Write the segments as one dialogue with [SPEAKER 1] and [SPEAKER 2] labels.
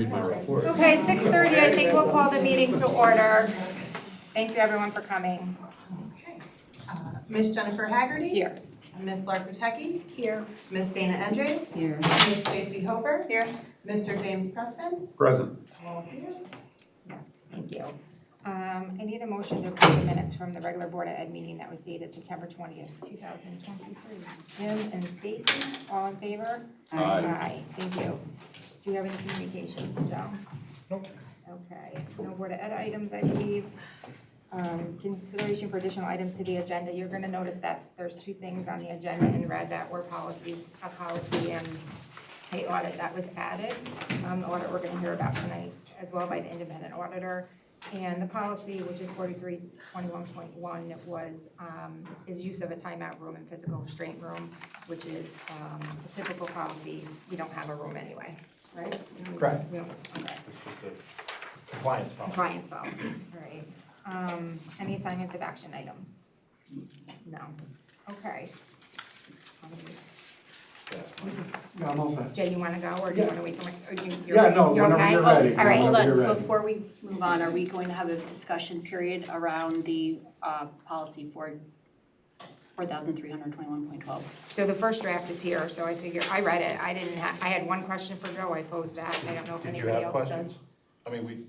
[SPEAKER 1] Okay, it's 6:30, I think we'll call the meeting to order. Thank you, everyone, for coming.
[SPEAKER 2] Ms. Jennifer Haggerty?
[SPEAKER 1] Here.
[SPEAKER 2] Ms. Larkotecki?
[SPEAKER 1] Here.
[SPEAKER 2] Ms. Dana Endres?
[SPEAKER 1] Here.
[SPEAKER 2] Ms. Stacy Hoper?
[SPEAKER 1] Here.
[SPEAKER 2] Mr. James Preston?
[SPEAKER 3] Present.
[SPEAKER 2] All here.
[SPEAKER 1] Yes, thank you. I need a motion to approve the minutes from the regular Board of Ed meeting that was dated September 20th, 2023. Jim and Stacy, all in favor?
[SPEAKER 3] Aye.
[SPEAKER 1] Aye, thank you. Do you have any communications, Joe?
[SPEAKER 3] Nope.
[SPEAKER 1] Okay, no Board of Ed items, I believe. Consideration for additional items to the agenda. You're gonna notice that there's two things on the agenda in red that were policies, a policy and a audit that was added. The audit we're gonna hear about tonight as well by the independent auditor. And the policy, which is 4321.1, is use of a timeout room and physical restraint room, which is a typical policy. We don't have a room anyway, right?
[SPEAKER 3] Correct.
[SPEAKER 1] We don't, okay.
[SPEAKER 3] It's just a compliance policy.
[SPEAKER 1] Compliance policy, right. Any assignments of action items? No. Okay.
[SPEAKER 3] Yeah, I'm all set.
[SPEAKER 1] Jay, you want to go, or do you want to wait for my,
[SPEAKER 3] Yeah, no,
[SPEAKER 1] you're
[SPEAKER 3] whenever
[SPEAKER 1] okay?
[SPEAKER 3] you're ready.
[SPEAKER 1] All right.
[SPEAKER 4] Hold
[SPEAKER 3] Whenever you're
[SPEAKER 4] on,
[SPEAKER 3] ready.
[SPEAKER 4] before we move on, are we going to have a discussion period around the policy for 4,321.12?
[SPEAKER 1] So the first draft is here, so I figure, I read it, I didn't have, I had one question for Joe, I posed that, I don't know if
[SPEAKER 3] Did you
[SPEAKER 1] anybody
[SPEAKER 3] have
[SPEAKER 1] else
[SPEAKER 3] questions?
[SPEAKER 1] does.
[SPEAKER 3] I mean,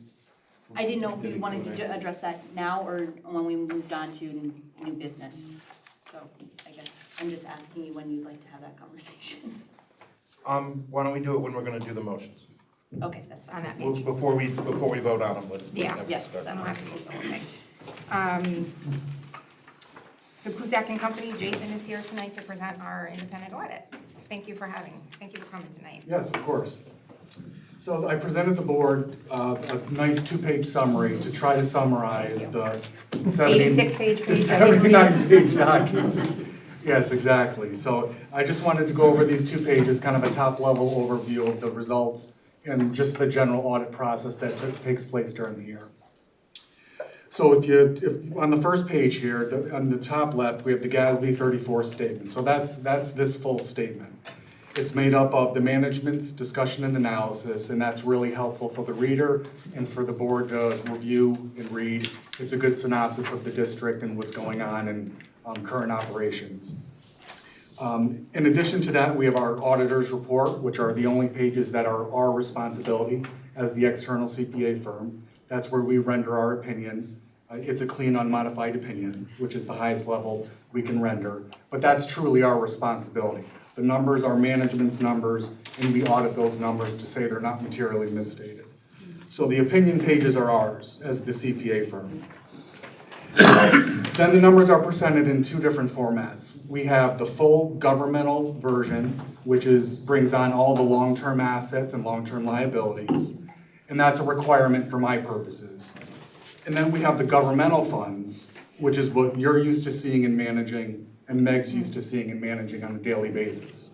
[SPEAKER 4] I didn't know if we wanted to address that now or when we moved on to new business. So I guess I'm just asking you when you'd like to have that conversation.
[SPEAKER 3] why don't we do it when we're gonna do the motions?
[SPEAKER 4] Okay, that's
[SPEAKER 1] On
[SPEAKER 4] fine.
[SPEAKER 1] that
[SPEAKER 3] Well,
[SPEAKER 1] page.
[SPEAKER 3] before we vote on them, let's.
[SPEAKER 1] Yeah.
[SPEAKER 3] have a
[SPEAKER 4] Yes,
[SPEAKER 3] discussion.
[SPEAKER 1] I don't have to see the whole thing. So Kuzak and Company, Jason is here tonight to present our independent audit. Thank you for coming tonight.
[SPEAKER 5] Yes, of course. So I presented the board a nice two-page summary to try to summarize the
[SPEAKER 1] 86-page piece, I didn't read.
[SPEAKER 5] 79-page document. Yes, exactly. So I just wanted to go over these 2 pages, kind of a top-level overview of the results and just the general audit process that takes place during the year. So if on the first page here, on the top left, we have the GASB 34 statement. So that's this full statement. It's made up of the management's discussion and analysis, and that's really helpful for the reader and for the board to review and read. It's a good synopsis of the district and what's going on in current operations. In addition to that, we have our auditor's report, which are the only pages that are our responsibility as the external CPA firm. That's where we render our opinion. It's a clean, unmodified opinion, which is the highest level we can render. But that's truly our responsibility. The numbers are management's numbers, and we audit those numbers to say they're not materially misstated. So the opinion pages are ours as the CPA firm. Then the numbers are presented in 2 different formats. We have the full governmental version, which brings on all the long-term assets and long-term liabilities, and that's a requirement for my purposes. And then we have the governmental funds, which is what you're used to seeing and managing, and Meg's used to seeing and managing on a daily basis.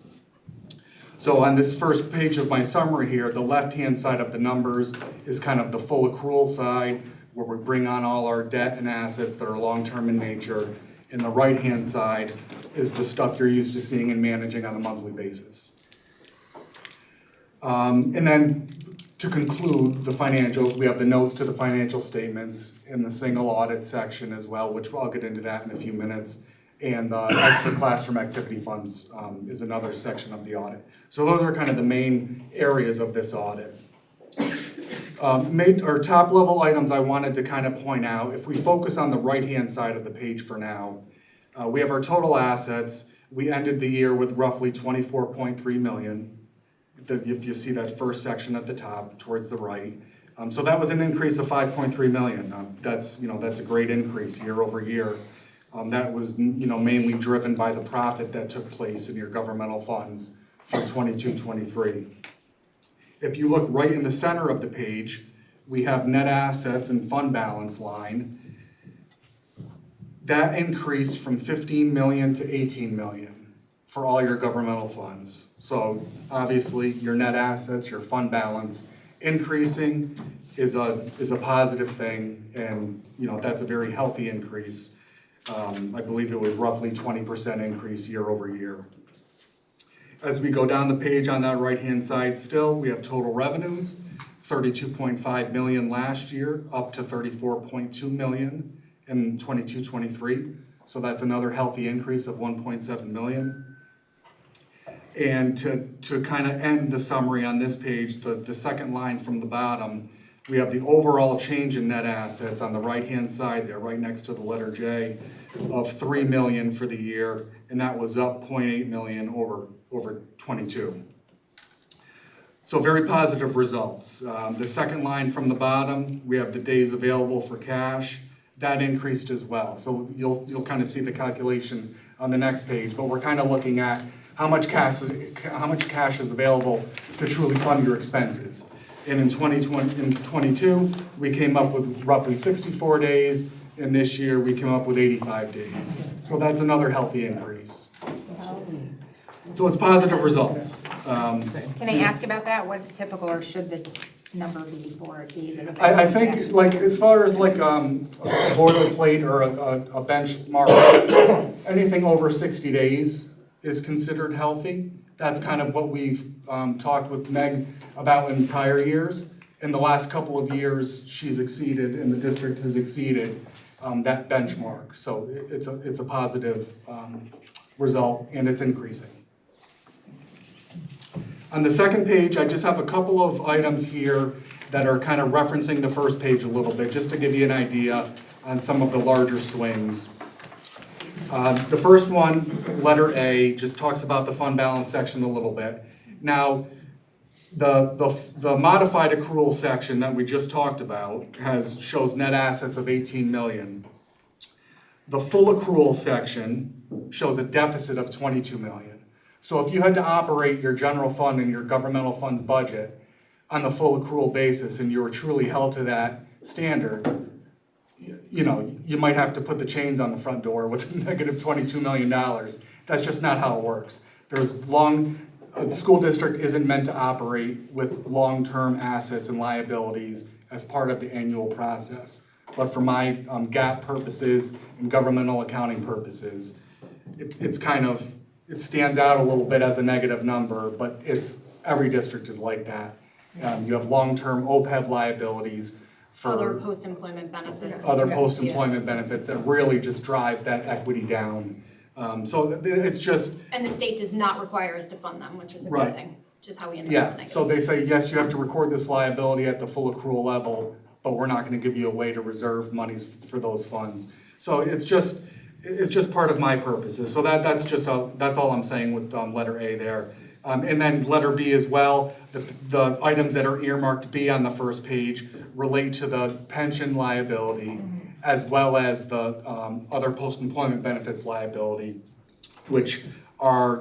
[SPEAKER 5] So on this first page of my summary here, the left-hand side of the numbers is kind of the full accrual side, where we bring on all our debt and assets that are long-term in nature. And the right-hand side is the stuff you're used to seeing and managing on a monthly basis. And then to conclude the financials, we have the notes to the financial statements in the single audit section as well, which I'll get into that in a few minutes. And the extra classroom activity funds is another section of the audit. So those are kind of the main areas of this audit. Top level items I wanted to kind of point out, if we focus on the right-hand side of the page for now, we have our total assets. We ended the year with roughly 24.3 million. If you see that first section at the top towards the right. So that was an increase of 5.3 million. That's a great increase year over year. That was mainly driven by the profit that took place in your governmental funds for 22-23. If you look right in the center of the page, we have net assets and fund balance line. That increased from 15 million to 18 million for all your governmental funds. So obviously your net assets, your fund balance increasing is a positive thing, and that's a very healthy increase. I believe it was roughly 20% increase year over year. As we go down the page on that right-hand side still, we have total revenues, 32.5 million last year, up to 34.2 million in 22-23. So that's another healthy increase of 1.7 million. And to kind of end the summary on this page, the second line from the bottom, we have the overall change in net assets on the right-hand side there, right next to the letter J, of 3 million for the year, and that was up 0.8 million over 22. So very positive results. The second line from the bottom, we have the days available for cash. That increased as well. So you'll kind of see the calculation on the next page, but we're kind of looking at how much cash is available to truly fund your expenses. And in 22, we came up with roughly 64 days, and this year we came up with 85 days. So that's another healthy increase. So it's positive results.
[SPEAKER 1] Can I ask about that? What's typical, or should the number be for days of event?
[SPEAKER 5] I think, like, as far as like a boilerplate or a benchmark, anything over 60 days is considered healthy. That's kind of what we've talked with Meg about in prior years. In the last couple of years, she's exceeded, and the district has exceeded that benchmark. So it's a positive result, and it's increasing. On the second page, I just have a couple of items here that are kind of referencing the first page a little bit, just to give you an idea on some of the larger swings. The first one, letter A, just talks about the fund balance section a little bit. Now, the modified accrual section that we just talked about shows net assets of 18 million. The full accrual section shows a deficit of 22 million. So if you had to operate your general fund and your governmental funds budget on the full accrual basis, and you were truly held to that standard, you know, you might have to put the chains on the front door with negative $22 million. That's just not how it works. A school district isn't meant to operate with long-term assets and liabilities as part of the annual process. But for my GAAP purposes and governmental accounting purposes, it stands out a little bit as a negative number, but every district is like that. You have long-term OPEB liabilities for
[SPEAKER 6] other post-employment benefits.
[SPEAKER 5] other post-employment benefits that really just drive that equity down. So it's just,
[SPEAKER 6] And the state does not require us to fund them, which is a
[SPEAKER 5] Right.
[SPEAKER 6] good thing, which is how we end up with
[SPEAKER 5] yeah,
[SPEAKER 6] negative.
[SPEAKER 5] so they say, yes, you have to record this liability at the full accrual level, but we're not gonna give you a way to reserve monies for those funds. So it's just part of my purposes. So that's all I'm saying with letter A there. And then letter B as well, the items that are earmarked B on the first page relate to the pension liability as well as the other post-employment benefits liability, which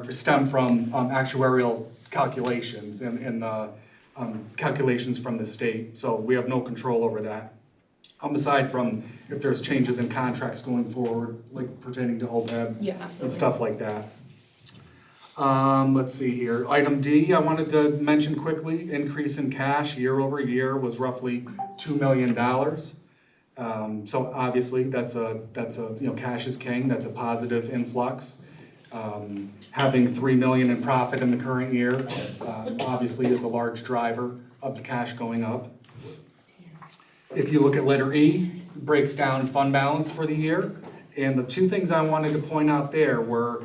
[SPEAKER 5] stem from actuarial calculations and the calculations from the state. So we have no control over that. Aside from if there's changes in contracts going forward, like pertaining to OPEB
[SPEAKER 6] Yeah,
[SPEAKER 5] and
[SPEAKER 6] absolutely.
[SPEAKER 5] stuff like that. Let's see here. Item D, I wanted to mention quickly, increase in cash year over year was roughly $2 million. So obviously that's cash is king. That's a positive influx. Having $3 million in profit in the current year obviously is a large driver of the cash going up. If you look at letter E, it breaks down fund balance for the year. And the two things I wanted to point out there are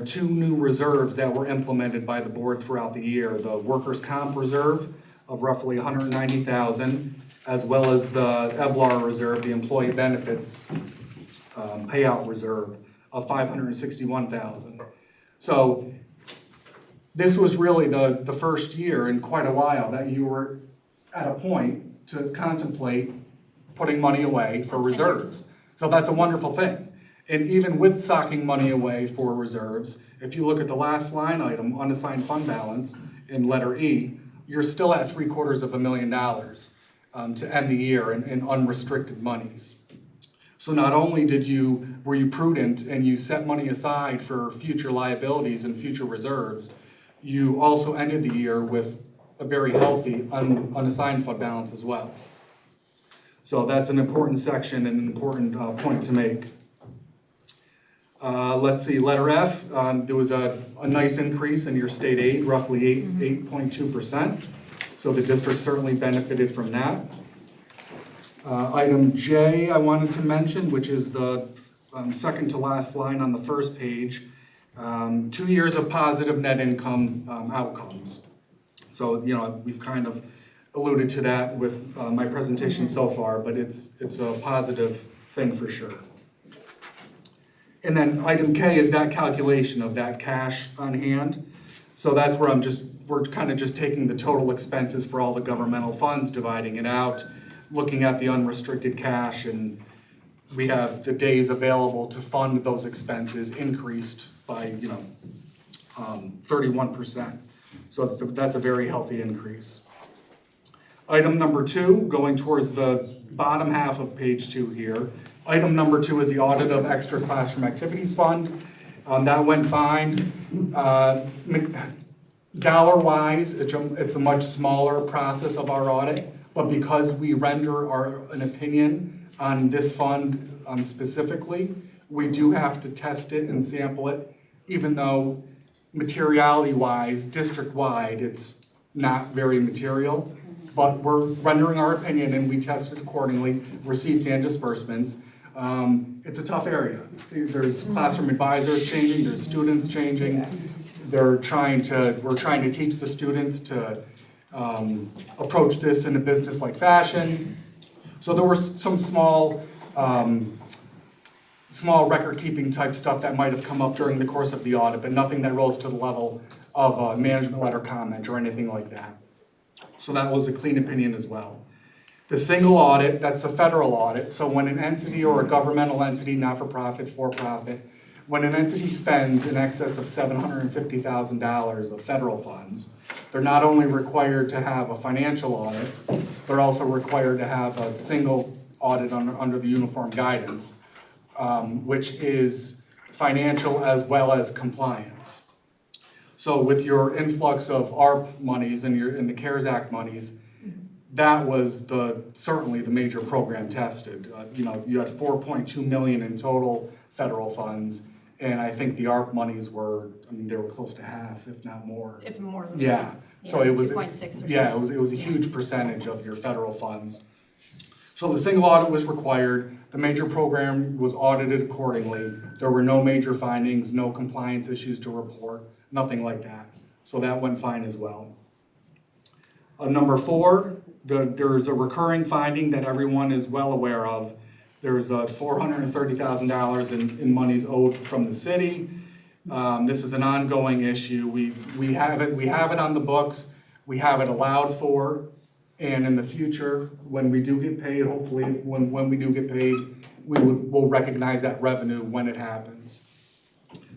[SPEAKER 5] two new reserves that were implemented by the board throughout the year. The workers' comp reserve of roughly $190,000, as well as the EBLAR reserve, the employee benefits payout reserve of $561,000. So this was really the first year in quite a while that you were at a point to contemplate putting money away for reserves. So that's a wonderful thing. And even with socking money away for reserves, if you look at the last line item, unassigned fund balance in letter E, you're still at $750,000 to end the year in unrestricted monies. So not only were you prudent and you set money aside for future liabilities and future reserves, you also ended the year with a very healthy unassigned fund balance as well. So that's an important section and an important point to make. Let's see, letter F, there was a nice increase in your state aid, roughly 8.2%. So So the district certainly benefited from that. Item J I wanted to mention, which is the second to last line on the first page. 2 years of positive net income outcomes. So, we've kind of alluded to that with my presentation so far, but it's a positive thing for sure. And then item K is that calculation of that cash on hand. So that's where we're kind of just taking the total expenses for all the governmental funds, dividing it out, looking at the unrestricted cash, and we have the days available to fund those expenses increased by, 31%. So that's a very healthy increase. Item number 2, going towards the bottom half of page 2 here. Item number 2 is the audit of extra classroom activities fund. That went fine. Dollar-wise, it's a much smaller process of our audit, but because we render an opinion on this fund specifically, we do have to test it and sample it, even though materiality-wise, district-wide, it's not very material. But we're rendering our opinion and we test it accordingly, receipts and disbursements. It's a tough area. There's classroom advisors changing, there's students changing. We're trying to teach the students to approach this in a business-like fashion. So there were some small record-keeping type stuff that might have come up during the course of the audit, but nothing that rose to the level of a management letter comment or anything like that. So that was a clean opinion as well. The single audit, that's a federal audit, so when an entity or a governmental entity, not-for-profit, for-profit, when an entity spends in excess of $750,000 of federal funds, they're not only required to have a financial audit, they're also required to have a single audit under the uniform guidance, which is financial as well as compliance. So with your influx of ARP monies and the CARES Act monies, that was certainly the major program tested. You had $4.2 million in total federal funds, and I think the ARP monies they were close to half, if not more.
[SPEAKER 6] If more than
[SPEAKER 5] Yeah, so it was
[SPEAKER 6] 2.6 or something.
[SPEAKER 5] Yeah, it was a huge percentage of your federal funds. So the single audit was required. The major program was audited accordingly. There were no major findings, no compliance issues to report, nothing like that. So that went fine as well. Number 4, there's a recurring finding that everyone is well aware of. There's $430,000 in monies owed from the city. This is an ongoing issue. We have it on the books. We have it allowed for. And in the future, when we do get paid, hopefully, when we do get paid, we'll recognize that revenue when it happens.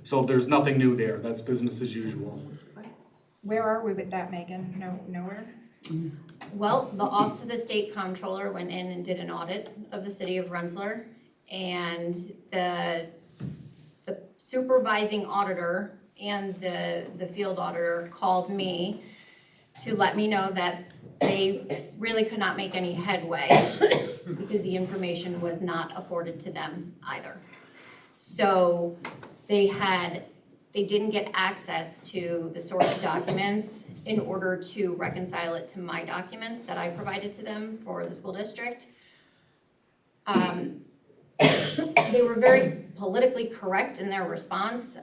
[SPEAKER 5] So there's nothing new there. That's business as usual.
[SPEAKER 1] Where are we with that, Megan? Nowhere?
[SPEAKER 6] Well, the Office of the State Comptroller went in and did an audit of the city of Rensselaer, and the supervising auditor and the field auditor called me to let me know that they really could not make any headway because the information was not afforded to them either. So they didn't get access to the source documents in order to reconcile it to my documents that I provided to them for the school district. They were very politically correct in their response,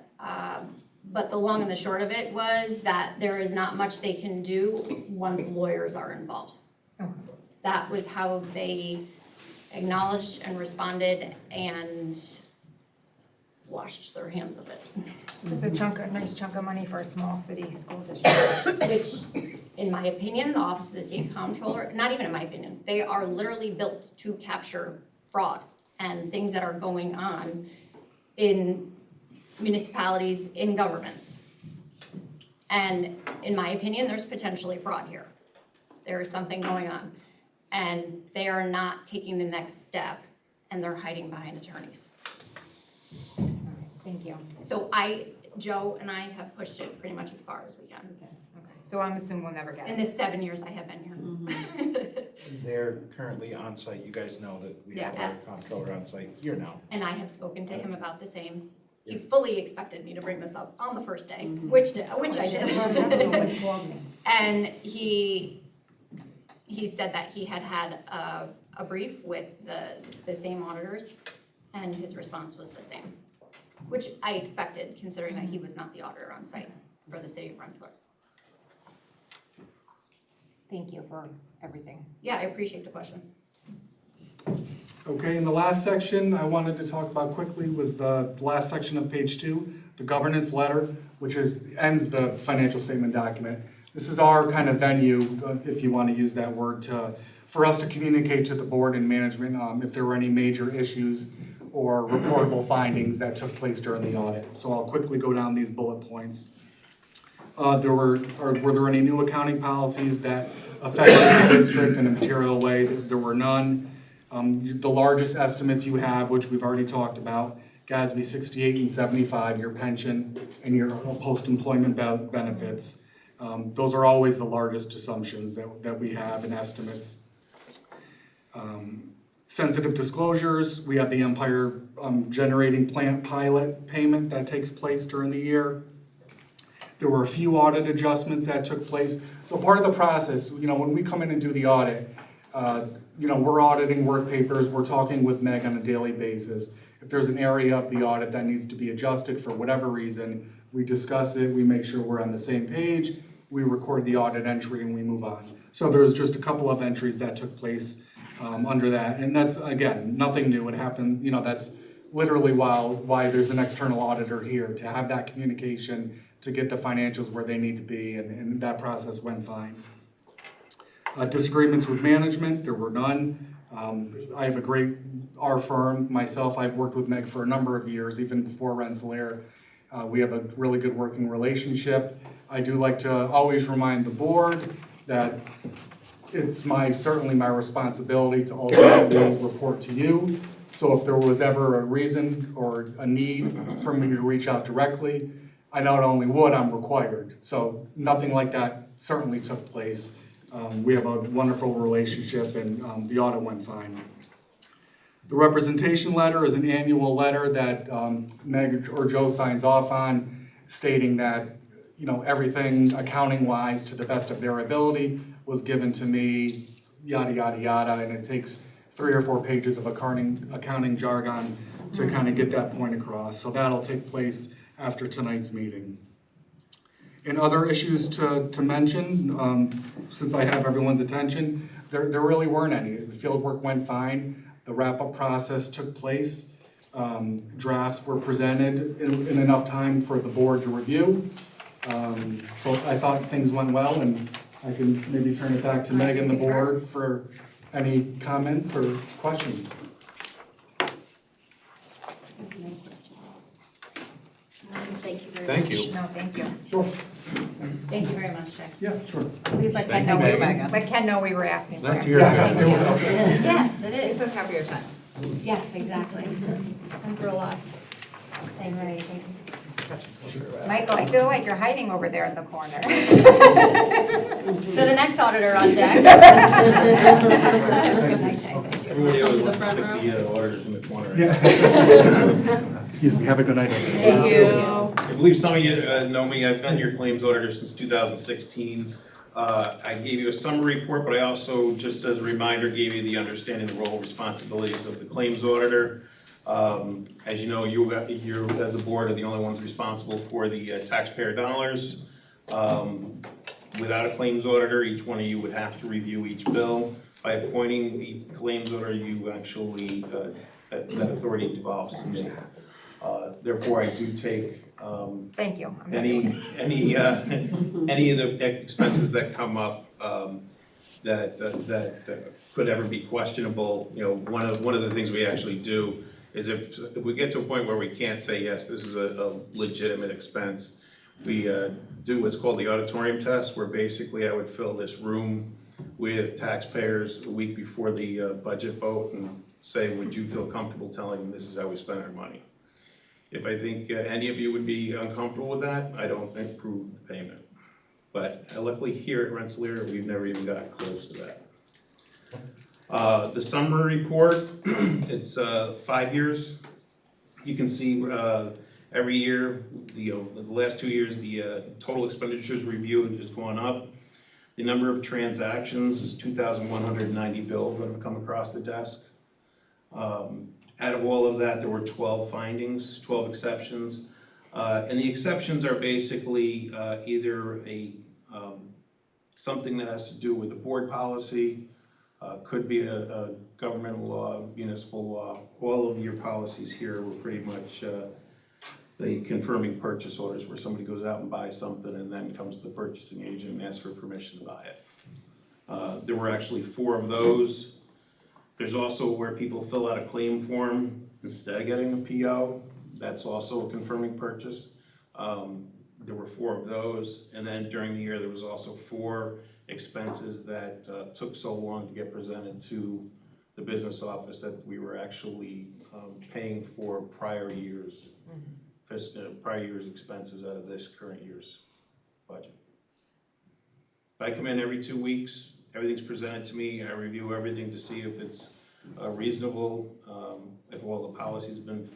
[SPEAKER 6] but the long and the short of it was that there is not much they can do once lawyers are involved. That was how they acknowledged and responded and washed their hands of it.
[SPEAKER 1] Just a nice chunk of money for a small city school district.
[SPEAKER 6] Which, in my opinion, the Office of the State Comptroller, not even in my opinion, they are literally built to capture fraud and things that are going on in municipalities, in governments. And in my opinion, there's potentially fraud here. There is something going on. And they are not taking the next step, and they're hiding behind attorneys.
[SPEAKER 1] Thank you.
[SPEAKER 6] So Joe and I have pushed it pretty much as far as we can.
[SPEAKER 1] Okay. So I'm assuming we'll never get
[SPEAKER 6] In
[SPEAKER 1] it.
[SPEAKER 6] the 7 years I have been here.
[SPEAKER 3] They're currently on site. You guys know that we have
[SPEAKER 6] Yes.
[SPEAKER 3] our comptroller on site here now.
[SPEAKER 6] And I have spoken to him about the same. He fully expected me to bring this up on the first day, which I did. And he he said that he had had a brief with the same auditors, and his response was the same, which I expected, considering that he was not the auditor on site for the city of Rensselaer.
[SPEAKER 1] Thank you for everything.
[SPEAKER 6] Yeah, I appreciate the question.
[SPEAKER 5] Okay, and the last section I wanted to talk about quickly was the last section of page 2, the governance letter, which ends the financial statement document. This is our kind of venue, if you want to use that word, for us to communicate to the board and management if there were any major issues or reportable findings that took place during the audit. So I'll quickly go down these bullet points. Were there any new accounting policies that affected the district in a material way? There were none. The largest estimates you have, which we've already talked about, GASB 68 and 75, your pension and your post-employment benefits. Those are always the largest assumptions that we have in estimates. Sensitive disclosures, we have the Empire Generating Plant pilot payment that takes place during the year. There were a few audit adjustments that took place. So part of the process, when we come in and do the audit, we're auditing work papers, we're talking with Meg on a daily basis. If there's an area of the audit that needs to be adjusted for whatever reason, we discuss it, we make sure we're on the same page, we record the audit entry, and we move on. So there was just a couple of entries that took place under that, and that's, again, nothing new. It happened, that's literally why there's an external auditor here, to have that communication, to get the financials where they need to be, and that process went fine. Disagreements with management, there were none. I have our firm, myself, I've worked with Meg for a number of years, even before Rensselaer. We have a really good working relationship. I do like to always remind the board that it's certainly my responsibility to ultimately report to you. So if there was ever a reason or a need for me to reach out directly, I not only would, I'm required. So nothing like that certainly took place. We have a wonderful relationship, and the audit went fine. The representation letter is an annual letter that Meg or Joe signs off on, stating that everything accounting-wise, to the best of their ability, was given to me, yada, yada, yada, and it takes 3 or 4 pages of accounting jargon to kind of get that point across. So that'll take place after tonight's meeting. And other issues to mention, since I have everyone's attention, there really weren't any. The field work went fine. The wrap-up process took place. Drafts were presented in enough time for the board to review. So I thought things went well, and I can maybe turn it back to Meg and the board for any comments or questions.
[SPEAKER 6] Thank you very
[SPEAKER 3] Thank
[SPEAKER 6] much.
[SPEAKER 3] you.
[SPEAKER 1] No, thank you.
[SPEAKER 5] Sure.
[SPEAKER 6] Thank you very much, Jay.
[SPEAKER 5] Yeah, sure.
[SPEAKER 1] Please let Ken
[SPEAKER 3] Thank you,
[SPEAKER 1] know
[SPEAKER 3] Megan.
[SPEAKER 1] let Ken know we were asking for
[SPEAKER 3] Nice
[SPEAKER 1] him.
[SPEAKER 3] to hear that.
[SPEAKER 6] Yes, it is.
[SPEAKER 2] It's a happier time.
[SPEAKER 6] Yes, exactly. Been through a lot. Thank you.
[SPEAKER 1] Right. Michael, I feel like you're hiding over there in the corner.
[SPEAKER 6] So the next auditor on deck. Good night, Jay. Thank you.
[SPEAKER 7] Everybody always wants to stick the auditors in the corner.
[SPEAKER 5] Yeah. Excuse me, have a good night.
[SPEAKER 6] Thank you.
[SPEAKER 7] I believe some of you know me, I've been your claims auditor since 2016. I gave you a summary report, but I also, just as a reminder, gave you the understanding, the role and responsibilities of the claims auditor. As you know, you as a board are the only ones responsible for the taxpayer dollars. Without a claims auditor, each one of you would have to review each bill. By appointing the claims auditor, you actually, that authority devolves to me. Therefore, I do take
[SPEAKER 1] Thank you.
[SPEAKER 7] any of the expenses that come up that could ever be questionable. One of the things we actually do is if we get to a point where we can't say, yes, this is a legitimate expense, we do what's called the auditorium test, where basically I would fill this room with taxpayers a week before the budget vote and say, would you feel comfortable telling them this is how we spend our money? If I think any of you would be uncomfortable with that, I don't approve the payment. But luckily here at Rensselaer, we've never even got close to that. The summary report, it's 5 years. You can see every year, the last 2 years, the total expenditures reviewed has gone up. The number of transactions is 2,190 bills that have come across the desk. Out of all of that, there were 12 findings, 12 exceptions. And the exceptions are basically either something that has to do with the board policy, could be a governmental law, municipal law. All of your policies here were pretty much the confirming purchase orders, where somebody goes out and buys something and then comes to the purchasing agent and asks for permission to buy it. There were actually 4 of those. There's also where people fill out a claim form instead of getting a PO. That's also a confirming purchase. There were 4 of those, and then during the year, there was also 4 expenses that took so long to get presented to the business office that we were actually paying for prior years' expenses out of this current year's budget. But I come in every 2 weeks, everything's presented to me, I review everything to see if it's reasonable, if all the policies have been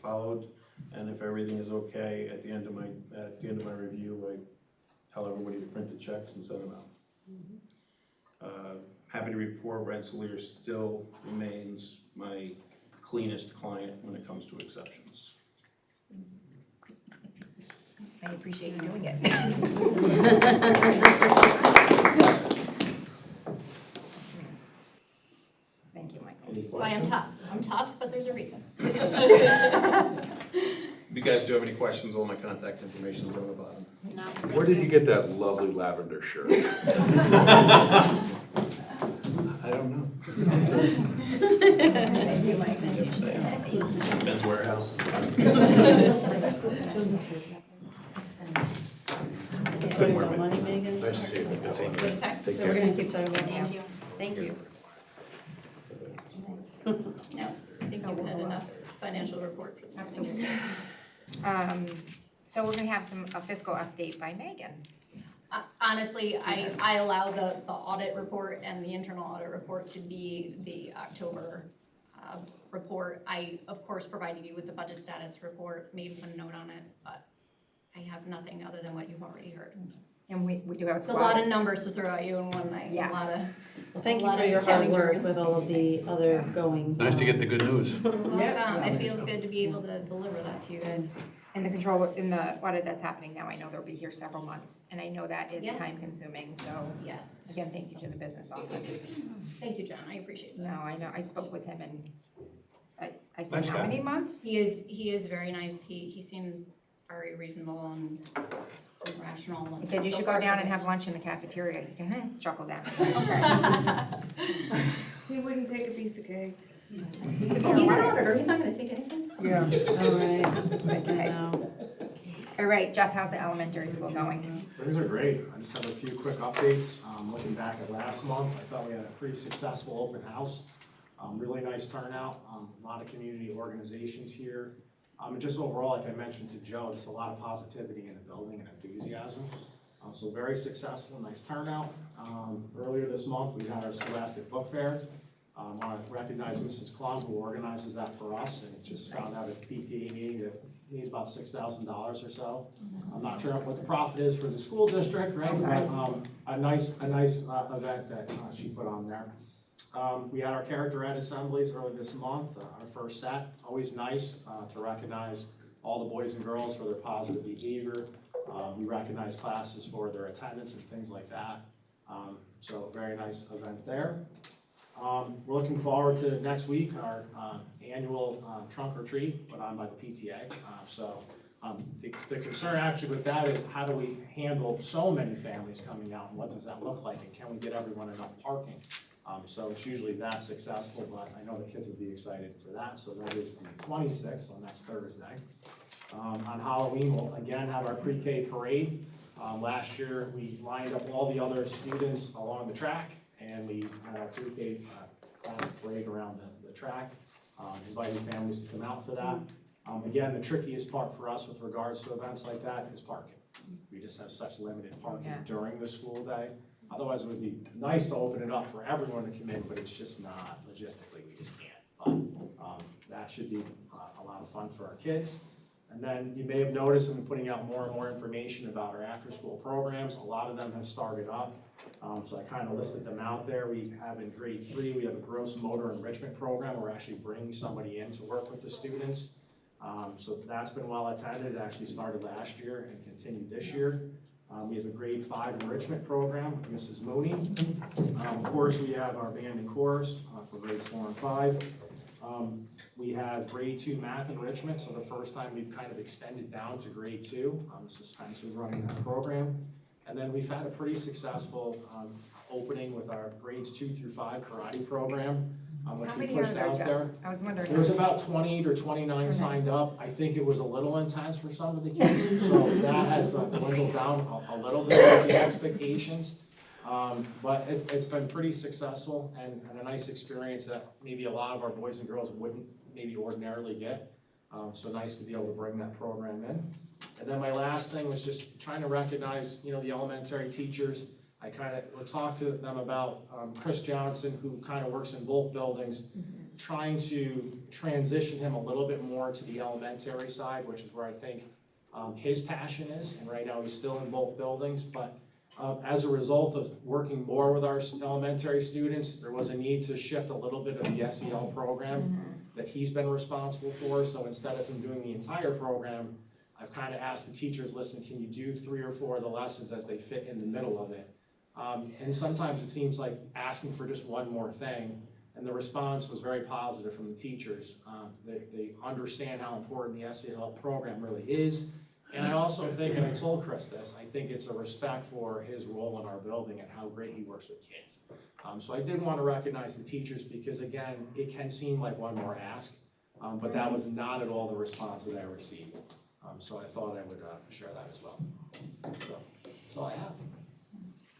[SPEAKER 7] followed, and if everything is okay. At the end of my review, I tell everybody to print the checks and send them out. Happy to report Rensselaer still remains my cleanest client when it comes to exceptions.
[SPEAKER 1] I appreciate you doing it. Thank you, Michael.
[SPEAKER 7] Any
[SPEAKER 6] That's why I'm
[SPEAKER 7] questions?
[SPEAKER 6] tough. I'm tough, but there's a reason.
[SPEAKER 7] If you guys do have any questions, all my contact information is on the bottom.
[SPEAKER 6] No,
[SPEAKER 8] Where did you get that lovely lavender shirt?
[SPEAKER 7] I don't know.
[SPEAKER 1] Thank you, Mike.
[SPEAKER 7] Ben's warehouse.
[SPEAKER 9] Putting some money, Megan?
[SPEAKER 8] Nice to see you. Good seeing you.
[SPEAKER 6] Okay,
[SPEAKER 8] Take
[SPEAKER 9] So we're
[SPEAKER 8] care.
[SPEAKER 9] gonna keep talking about
[SPEAKER 1] Thank
[SPEAKER 9] that.
[SPEAKER 1] you. Thank you.
[SPEAKER 6] no, I think you've had enough financial report.
[SPEAKER 1] Absolutely. So we're gonna have a fiscal update by Megan.
[SPEAKER 6] Honestly, I allow the audit report and the internal audit report to be the October report. I, of course, provided you with the budget status report, made one note on it, but I have nothing other than what you've already heard.
[SPEAKER 1] And we do have a
[SPEAKER 6] It's a lot
[SPEAKER 1] squad.
[SPEAKER 6] of numbers to throw at you in one night,
[SPEAKER 1] Yeah.
[SPEAKER 6] a lot of.
[SPEAKER 9] Well, thank
[SPEAKER 6] a
[SPEAKER 9] you
[SPEAKER 6] lot
[SPEAKER 9] for
[SPEAKER 6] of
[SPEAKER 9] your hard
[SPEAKER 6] accounting
[SPEAKER 9] work
[SPEAKER 6] jargon.
[SPEAKER 9] with all of the other goings.
[SPEAKER 8] Nice to get the good news.
[SPEAKER 6] It feels good to be able to deliver that to you guys.
[SPEAKER 1] And the control, in the audit that's happening now, I know they'll be here several months, and I know that is
[SPEAKER 6] Yes.
[SPEAKER 1] time consuming, so
[SPEAKER 6] Yes.
[SPEAKER 1] again, thank you to the business office.
[SPEAKER 6] Thank you, John, I appreciate that.
[SPEAKER 1] No, I know, I spoke with him and I said,
[SPEAKER 5] Nice
[SPEAKER 1] how
[SPEAKER 5] guy.
[SPEAKER 1] many months?
[SPEAKER 6] He is very nice. He seems very reasonable and rational.
[SPEAKER 1] He said, you should go down and have lunch in the cafeteria. You can chuckle down.
[SPEAKER 2] We wouldn't take a piece of cake.
[SPEAKER 6] He's an auditor, he's not gonna take anything.
[SPEAKER 1] Yeah.
[SPEAKER 9] All right.
[SPEAKER 1] Okay.
[SPEAKER 9] Now,
[SPEAKER 1] All right, Jeff, how's the elementary school going?
[SPEAKER 10] Things are great. I just have a few quick updates. Looking back at last month, I thought we had a pretty successful open house. Really nice turnout, a lot of community organizations here. And just overall, like I mentioned to Joe, just a lot of positivity in the building and enthusiasm. So very successful, nice turnout. Earlier this month, we had our Scholastic Book Fair. I want to recognize Mrs. Klum, who organizes that for us, and just found out at the PTA meeting that we need about $6,000 or so. I'm not sure what the profit is for the school district, right? But a nice event that she put on there. We had our character ed assemblies early this month, our first set. Always nice to recognize all the boys and girls for their positive behavior. We recognize classes for their attendance and things like that. So very nice event there. We're looking forward to next week, our annual trunk or treat put on by the PTA. The concern actually with that is how do we handle so many families coming out, and what does that look like, and can we get everyone enough parking? So it's usually that successful, but I know the kids will be excited for that. So that is the 26th, so next Thursday. On Halloween, we'll again have our pre-K parade. Last year, we lined up all the other students along the track, and we had our pre-K class parade around the track, inviting families to come out for that. Again, the trickiest part for us with regards to events like that is parking. We just have such limited parking during the school day. Otherwise, it would be nice to open it up for everyone to come in, but it's just not, logistically, we just can't. But that should be a lot of fun for our kids. And then you may have noticed I've been putting out more and more information about our after-school programs. A lot of them have started up. So I kind of listed them out there. We have in grade 3, we have a gross motor enrichment program. We're actually bringing somebody in to work with the students. So that's been well attended. It actually started last year and continued this year. We have a grade 5 enrichment program with Mrs. Mooney. Of course, we have our band and chorus for grades 4 and 5. We have grade 2 math enrichment, so the first time we've kind of extended down to grade 2. Mrs. Spencer's running that program. And then we've had a pretty successful opening with our grades 2 through 5 karate program, which
[SPEAKER 1] How
[SPEAKER 10] we
[SPEAKER 1] many are
[SPEAKER 10] pushed
[SPEAKER 1] there,
[SPEAKER 10] out
[SPEAKER 1] Jeff?
[SPEAKER 10] there.
[SPEAKER 1] I was wondering.
[SPEAKER 10] There's about 28 or 29 signed up. I think it was a little intense for some of the kids, so that has dwindled down a little bit of the expectations. But it's been pretty successful and a nice experience that maybe a lot of our boys and girls wouldn't maybe ordinarily get. So nice to be able to bring that program in. And then my last thing was just trying to recognize, the elementary teachers. I kind of talked to them about Chris Johnson, who kind of works in both buildings, trying to transition him a little bit more to the elementary side, which is where I think his passion is. And right now he's still in both buildings, but as a result of working more with our elementary students, there was a need to shift a little bit of the SEL program that he's been responsible for. So instead of him doing the entire program, I've kind of asked the teachers, listen, can you do 3 or 4 of the lessons as they fit in the middle of it? And sometimes it seems like asking for just one more thing, and the response was very positive from the teachers. They understand how important the SEL program really is. And I also think, and I told Chris this, I think it's a respect for his role in our building and how great he works with kids. So I did want to recognize the teachers because, again, it can seem like one more ask, but that was not at all the response that I received. So I thought I would share that as well. So that's all I have.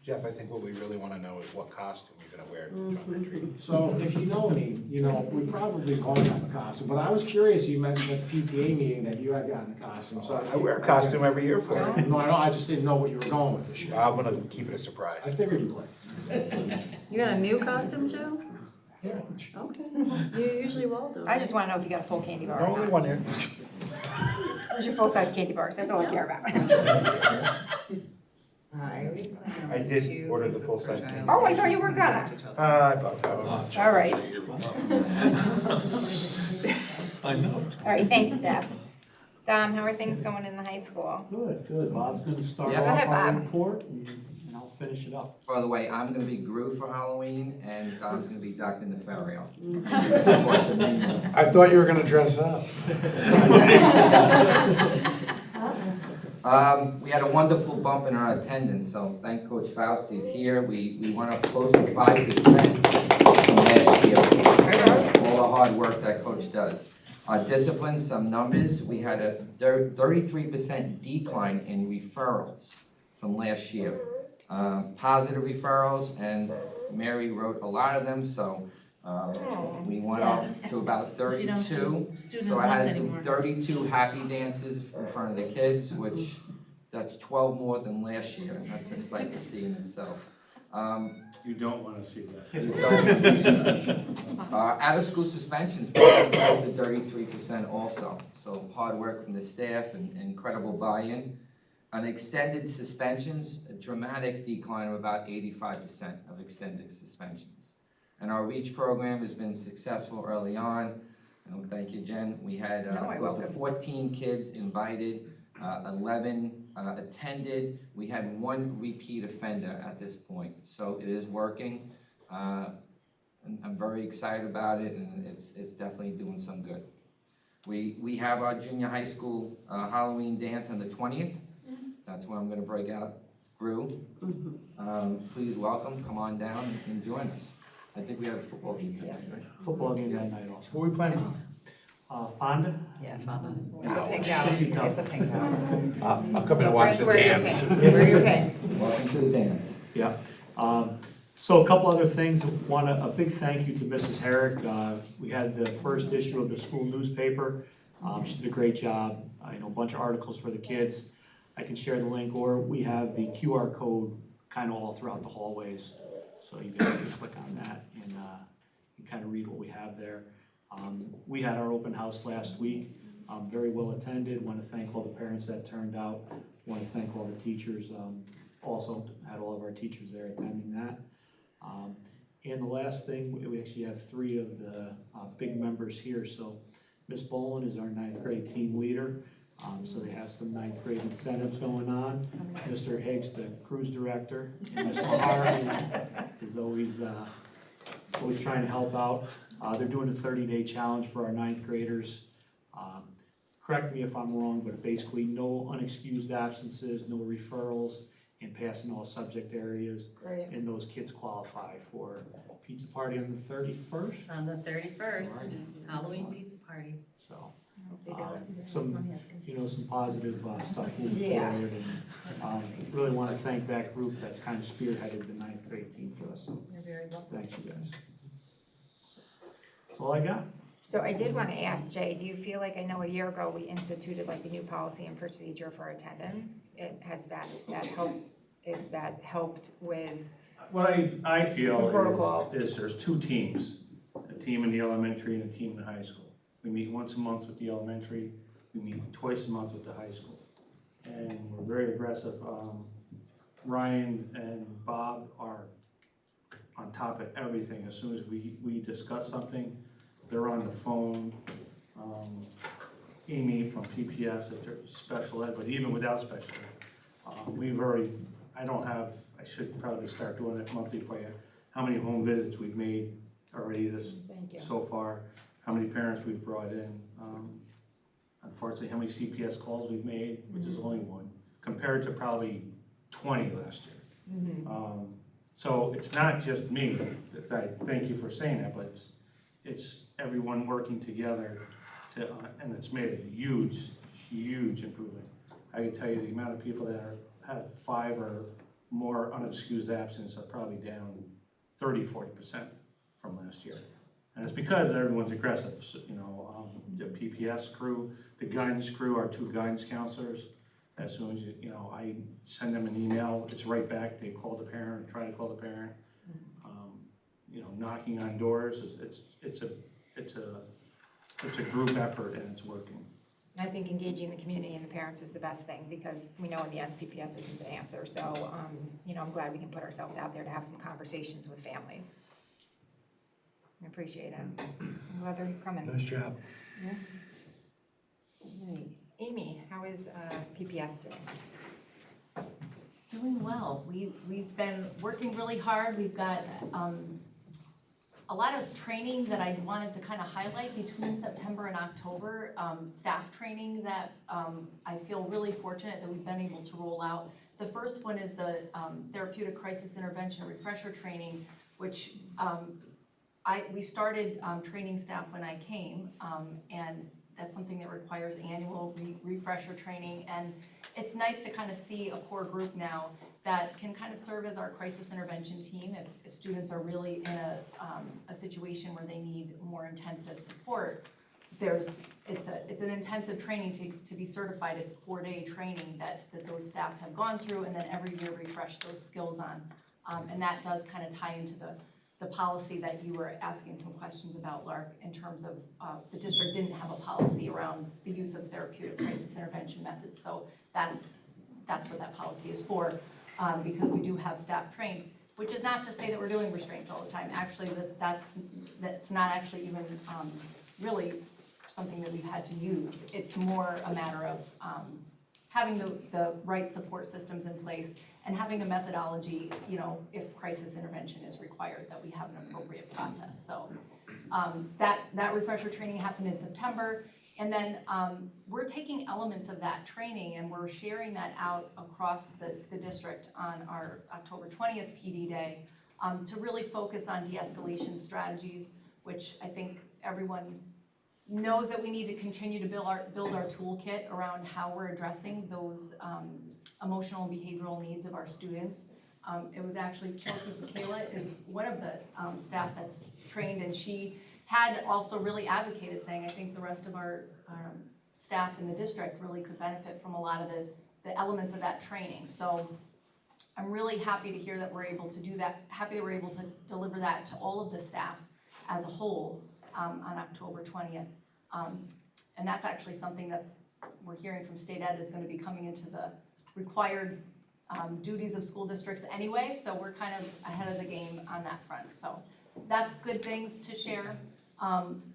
[SPEAKER 3] Jeff, I think what we really want to know is what costume you're going to wear to trunk or treat.
[SPEAKER 10] So if you know me, we probably won't have a costume, but I was curious, you mentioned at the PTA meeting that you had gotten a costume, so.
[SPEAKER 3] I wear a costume every year for it.
[SPEAKER 10] No, I just didn't know what you were going with this year.
[SPEAKER 3] I'm going to keep it a
[SPEAKER 10] I
[SPEAKER 3] surprise.
[SPEAKER 10] figured you would.
[SPEAKER 9] You got a new costume, Joe?
[SPEAKER 10] Yeah.
[SPEAKER 9] Okay, you usually will do.
[SPEAKER 1] I just want to know if you got a full candy bar or
[SPEAKER 3] Only
[SPEAKER 1] not.
[SPEAKER 3] one here.
[SPEAKER 1] Those are full-size candy bars, that's all I care about.
[SPEAKER 11] I always plan
[SPEAKER 3] I
[SPEAKER 11] on
[SPEAKER 3] did
[SPEAKER 11] 2
[SPEAKER 3] order the
[SPEAKER 11] pieces
[SPEAKER 3] full-size
[SPEAKER 11] per
[SPEAKER 3] candy.
[SPEAKER 11] child.
[SPEAKER 1] Oh, I thought you were gonna.
[SPEAKER 3] I thought that was.
[SPEAKER 1] All right.
[SPEAKER 8] I know.
[SPEAKER 1] All right, thanks, Deb. Don, how are things going in the high school?
[SPEAKER 12] Good, good. Bob's gonna start
[SPEAKER 11] Yeah.
[SPEAKER 1] Go
[SPEAKER 12] off
[SPEAKER 1] ahead,
[SPEAKER 12] our
[SPEAKER 1] Bob.
[SPEAKER 12] report and I'll finish it up.
[SPEAKER 11] By the way, I'm gonna be Gru for Halloween, and Dom's gonna be Dr. Nefario.
[SPEAKER 5] I thought you were gonna dress up.
[SPEAKER 11] We had a wonderful bump in our attendance, so thank Coach Faust, he's here. We went up close to 5% from last year. All the hard work that Coach does. Discipline, some numbers, we had a 33% decline in referrals from last year. Positive referrals, and Mary wrote a lot of them, so we went up to about 32. So I had to do 32 happy dances in front of the kids, which that's 12 more than last year. That's a sight to see in itself.
[SPEAKER 12] You don't wanna see that.
[SPEAKER 11] Out-of-school suspensions, close to 33% also. So hard work from the staff and incredible buy-in. On extended suspensions, a dramatic decline of about 85% of extended suspensions. And our REACH program has been successful early on. And thank you, Jen. We had close to 14 kids invited, 11 attended. We had 1 repeat offender at this point. So it is working. And I'm very excited about it, and it's definitely doing some good. We have our junior high school Halloween dance on the 20th. That's where I'm gonna break out Gru. Please welcome, come on down and join us. I think we have a football game tonight, right?
[SPEAKER 12] Football game that night also.
[SPEAKER 5] What are we playing?
[SPEAKER 12] Fonda?
[SPEAKER 9] Yeah, fun.
[SPEAKER 1] It's a pink out, it's a pink out.
[SPEAKER 3] I'll come in and watch the dance.
[SPEAKER 1] Wear your pink.
[SPEAKER 11] Welcome to the dance.
[SPEAKER 12] Yeah. So a couple other things. One, a big thank you to Mrs. Herrick. We had the first issue of the school newspaper. She did a great job. A bunch of articles for the kids. I can share the link, or we have the QR code kind of all throughout the hallways. So you guys can click on that and you kind of read what we have there. We had our open house last week. very well attended. Want to thank all the parents that turned out. Want to thank all the teachers, also had all of our teachers there attending that. And the last thing, we actually have 3 of the big members here. So Miss Boland is our 9th grade team leader. So they have some 9th grade incentives going on. Mr. Higgs, the cruise director, and Ms. Mahar is always trying to help out. They're doing a 30-day challenge for our 9th graders. Correct me if I'm wrong, but basically no unexcused absences, no referrals, and passing all subject areas.
[SPEAKER 1] Great.
[SPEAKER 12] And those kids qualify for pizza party on the 31st.
[SPEAKER 9] On the 31st,
[SPEAKER 12] Alright.
[SPEAKER 9] Halloween pizza party.
[SPEAKER 12] So,
[SPEAKER 1] They do it.
[SPEAKER 12] some positive stuff moving
[SPEAKER 1] Yeah.
[SPEAKER 12] forward. And really want to thank that group that's kind of spearheaded the 9th grade team for us. So
[SPEAKER 1] You're very welcome.
[SPEAKER 12] thanks, you guys. That's all I got.
[SPEAKER 1] So I did want to ask Jay, do you feel like, I know a year ago we instituted like a new policy and procedure for attendance? Has that helped with,
[SPEAKER 13] What I
[SPEAKER 1] Some
[SPEAKER 13] feel
[SPEAKER 1] protocols.
[SPEAKER 13] is there's 2 teams, a team in the elementary and a team in the high school. We meet once a month with the elementary, we meet twice a month with the high school. And we're very aggressive. Ryan and Bob are on top of everything. As soon as we discuss something, they're on the phone. Amy from PPS at their special ed, but even without special ed, we've already, I should probably start doing it monthly for you, how many home visits we've made already
[SPEAKER 1] thank you.
[SPEAKER 13] so far, how many parents we've brought in. Unfortunately, how many CPS calls we've made, which is only 1, compared to probably 20 last year. So it's not just me, I thank you for saying that, but it's everyone working together and it's made a huge improvement. I can tell you the amount of people that have 5 or more unexcused absence are probably down 30-40% from last year. And it's because everyone's aggressive, so, the PPS crew, the guidance crew, our 2 guidance counselors. As soon as I send them an email, it's right back, they call the parent, try to call the parent. Knocking on doors, it's a group effort and it's working.
[SPEAKER 1] I think engaging the community and the parents is the best thing, because we know in the end CPS isn't the answer. So, I'm glad we can put ourselves out there to have some conversations with families. I appreciate it. I'm glad they're coming.
[SPEAKER 5] Nice job.
[SPEAKER 1] Yeah. Right. Amy, how is PPS doing?
[SPEAKER 6] Doing well. We've been working really hard. We've got a lot of training that I wanted to kind of highlight between September and October. Staff training that I feel really fortunate that we've been able to roll out. The first one is the Therapeutic Crisis Intervention Refresher Training, which we started training staff when I came, and that's something that requires annual refresher training. And it's nice to kind of see a core group now that can kind of serve as our crisis intervention team if students are really in a situation where they need more intensive support. It's an intensive training to be certified. It's a 4-day training that those staff have gone through, and then every year refresh those skills on. And that does kind of tie into the policy that you were asking some questions about, Lark, in terms of the district didn't have a policy around the use of therapeutic crisis intervention methods. So that's what that policy is for, because we do have staff trained, which is not to say that we're doing restraints all the time. Actually, that's not actually even really something that we've had to use. It's more a matter of having the right support systems in place and having a methodology, if crisis intervention is required, that we have an appropriate process. So that refresher training happened in September. And then we're taking elements of that training and we're sharing that out across the district on our October 20th PD Day to really focus on de-escalation strategies, which I think everyone knows that we need to continue to build our toolkit around how we're addressing those emotional and behavioral needs of our students. It was actually Chelsea Pakela is one of the staff that's trained, and she had also really advocated, saying, I think the rest of our staff in the district really could benefit from a lot of the elements of that training. So I'm really happy to hear that we're able to do that, happy that we're able to deliver that to all of the staff as a whole on October 20th. And that's actually something we're hearing from state ed is gonna be coming into the required duties of school districts anyway, so we're kind of ahead of the game on that front. So that's good things to share.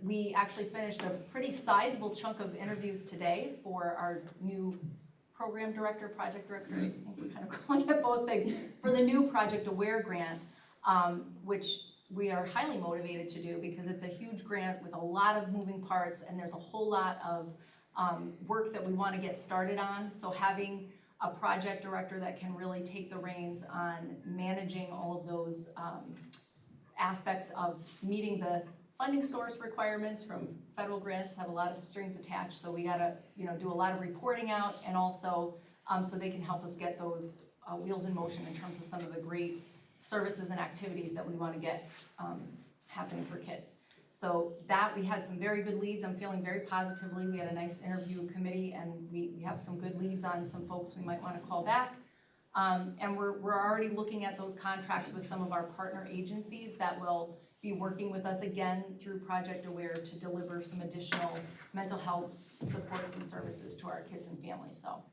[SPEAKER 6] We actually finished a pretty sizable chunk of interviews today for our new program director, project director, I think we're kind of calling it both things, for the new Project Aware grant, which we are highly motivated to do because it's a huge grant with a lot of moving parts and there's a whole lot of work that we want to get started on. So having a project director that can really take the reins on managing all of those aspects of meeting the funding source requirements from federal grants have a lot of strings attached, so we gotta, do a lot of reporting out, and also so they can help us get those wheels in motion in terms of some of the great services and activities that we want to get happening for kids. So that, we had some very good leads. I'm feeling very positively. We had a nice interview committee, and we have some good leads on some folks we might want to call back. And we're already looking at those contracts with some of our partner agencies that will be working with us again through Project Aware to deliver some additional mental health supports and services to our kids and families. So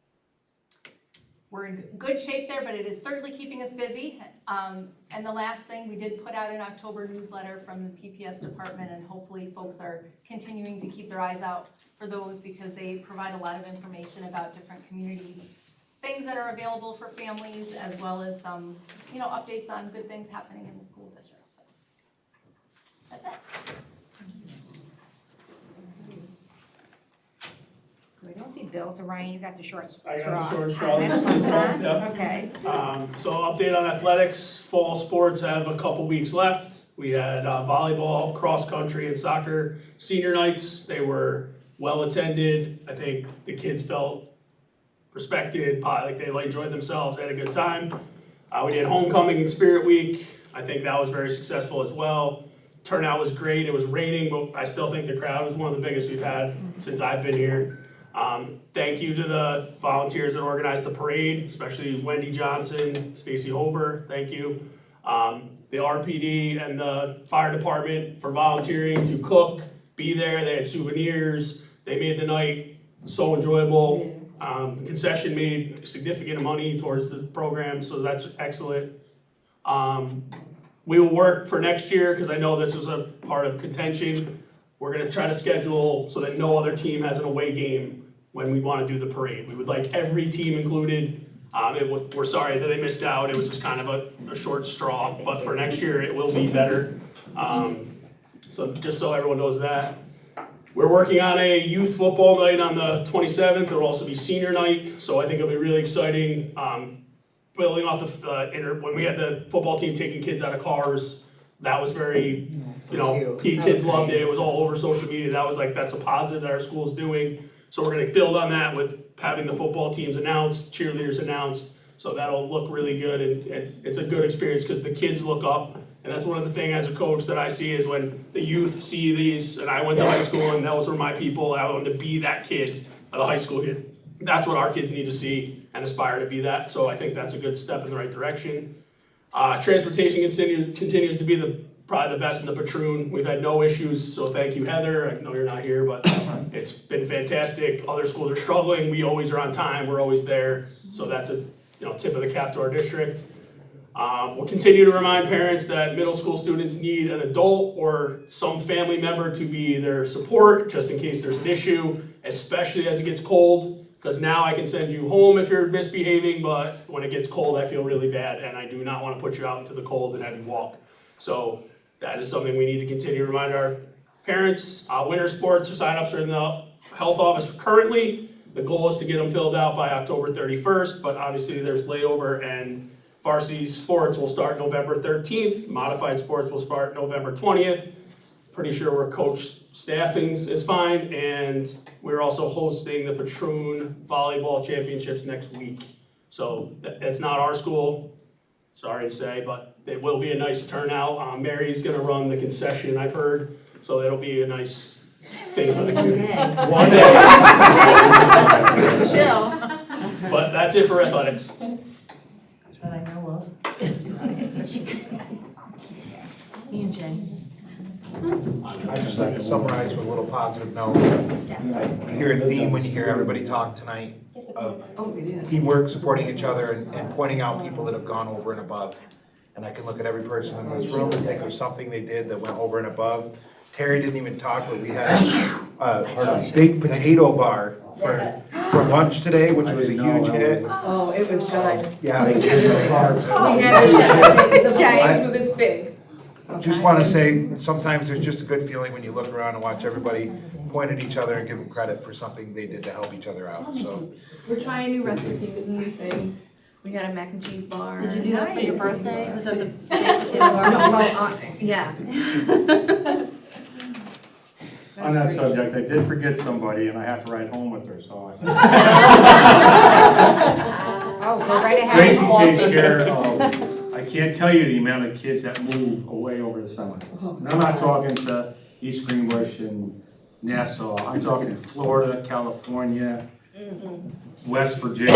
[SPEAKER 6] we're in good shape there, but it is certainly keeping us busy. And the last thing, we did put out an October newsletter from the PPS department, and hopefully folks are continuing to keep their eyes out for those because they provide a lot of information about different community things that are available for families, as well as some, updates on good things happening in the school district. So that's it.
[SPEAKER 1] We don't see Bill, so Ryan, you got the short straw.
[SPEAKER 14] I got the short straw.
[SPEAKER 1] Yep. Okay.
[SPEAKER 14] So update on athletics, fall sports have a couple weeks left. We had volleyball, cross country, and soccer senior nights. They were well attended. I think the kids felt respected, like they enjoyed themselves, they had a good time. We did homecoming and spirit week. I think that was very successful as well. Turnout was great. It was raining, but I still think the crowd was one of the biggest we've had since I've been here. Thank you to the volunteers that organized the parade, especially Wendy Johnson, Stacy Hover, thank you. The RPD and the fire department for volunteering to cook, be there, they had souvenirs, they made the night so enjoyable. The concession made significant money towards the program, so that's excellent. We will work for next year, because I know this is a part of contention. We're gonna try to schedule so that no other team has an away game when we wanna do the parade. We would like every team included. We're sorry that they missed out. It was just kind of a short straw, but for next year, it will be better. So just so everyone knows that. We're working on a youth football night on the 27th. There will also be senior night, so I think it'll be really exciting. Building off when we had the football team taking kids out of cars, that was very, kids loved it. It was all over social media. That's a positive that our school's doing. So we're gonna build on that with having the football teams announced, cheerleaders announced. So that'll look really good, and it's a good experience because the kids look up. And that's one of the things as a coach that I see is when the youth see these, and I went to high school and those were my people, I wanted to be that kid, the high school kid. That's what our kids need to see and aspire to be that, so I think that's a good step in the right direction. Transportation continues to be probably the best in the patroon. We've had no issues, so thank you, Heather. I know you're not here, but it's been fantastic. Other schools are struggling, we always are on time, we're always there, so that's a tip of the cap to our district. We'll continue to remind parents that middle school students need an adult or some family member to be their support, just in case there's an issue, especially as it gets cold, because now I can send you home if you're misbehaving, but when it gets cold, I feel really bad, and I do not want to put you out into the cold and have you walk. So that is something we need to continue to remind our parents. Winter sports signups are in the health office currently. The goal is to get them filled out by October 31st, but obviously there's layover, and varsity sports will start November 13th. Modified sports will start November 20th. Pretty sure we're coach staffing is fine, and we're also hosting the Patroon Volleyball Championships next week. So it's not our school, sorry to say, but it will be a nice turnout. Mary's gonna run the concession, I've heard, so it'll be a nice thing for the community. One day.
[SPEAKER 9] Chill.
[SPEAKER 14] But that's it for athletics.
[SPEAKER 9] That I know of. Me and Jay.
[SPEAKER 3] I just like to summarize with a little positive note. You hear a theme when you hear everybody talk tonight of teamwork, supporting each other, and pointing out people that have gone over and above. And I can look at every person in this room and think of something they did that went over and above. Terry didn't even talk, but we had a big potato bar for lunch today, which was a huge hit.
[SPEAKER 2] Oh, it was good.
[SPEAKER 3] Yeah.
[SPEAKER 2] We had the eggs were this big.
[SPEAKER 3] Just want to say, sometimes there's just a good feeling when you look around and watch everybody point at each other and give them credit for something they did to help each other out, so.
[SPEAKER 2] We're trying new recipes and new things. We had a mac and cheese bar.
[SPEAKER 9] Did you do that for your birthday? Was that the baked potato
[SPEAKER 2] No,
[SPEAKER 9] bar?
[SPEAKER 2] well, yeah.
[SPEAKER 13] On that subject, I did forget somebody and I have to ride home with her, so
[SPEAKER 1] Oh, go right ahead.
[SPEAKER 13] Tracy takes care of, I can't tell you the amount of kids that move away over the summer. And I'm not talking to East Greenbush and Nassau, I'm talking Florida, California, West Virginia,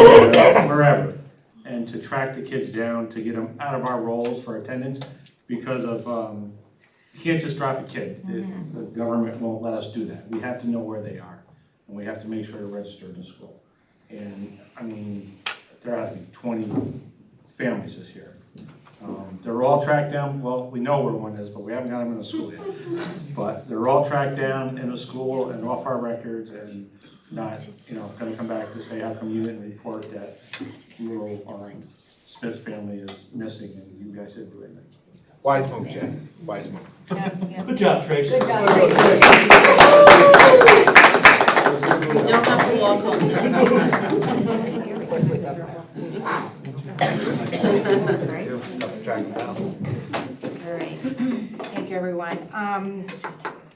[SPEAKER 13] wherever. And to track the kids down, to get them out of our roles for attendance because of, you can't just drop a kid. The government won't let us do that. We have to know where they are, and we have to make sure they're registered in school. And, I mean, there ought to be 20 families this year. They're all tracked down, well, we know where one is, but we haven't got them in the school yet. But they're all tracked down in the school and off our records and not, gonna come back to say, how come you didn't report that little Smith family is missing and you guys didn't do anything?
[SPEAKER 3] Wise move, Jay, wise move.
[SPEAKER 12] Good job, Tracy.
[SPEAKER 2] Good job, Tracy.
[SPEAKER 9] You don't have to walk home.
[SPEAKER 3] Tough to track them down.
[SPEAKER 1] All right, thank you, everyone.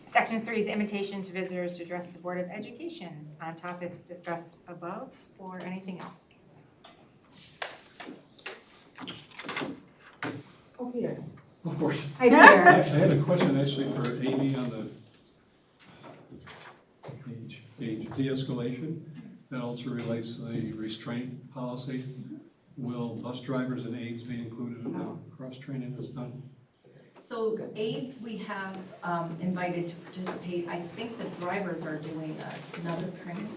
[SPEAKER 1] Section 3 is invitation to visitors to address the Board of Education on topics discussed above or anything else. Oh, Peter.
[SPEAKER 15] Of course.
[SPEAKER 1] Hi, Peter.
[SPEAKER 15] I had a question actually for Amy on the age de-escalation. That also relates to the restraint policy. Will bus drivers and aides be included in the cross-training that's done?
[SPEAKER 16] So aides, we have invited to participate. I think the drivers are doing another training.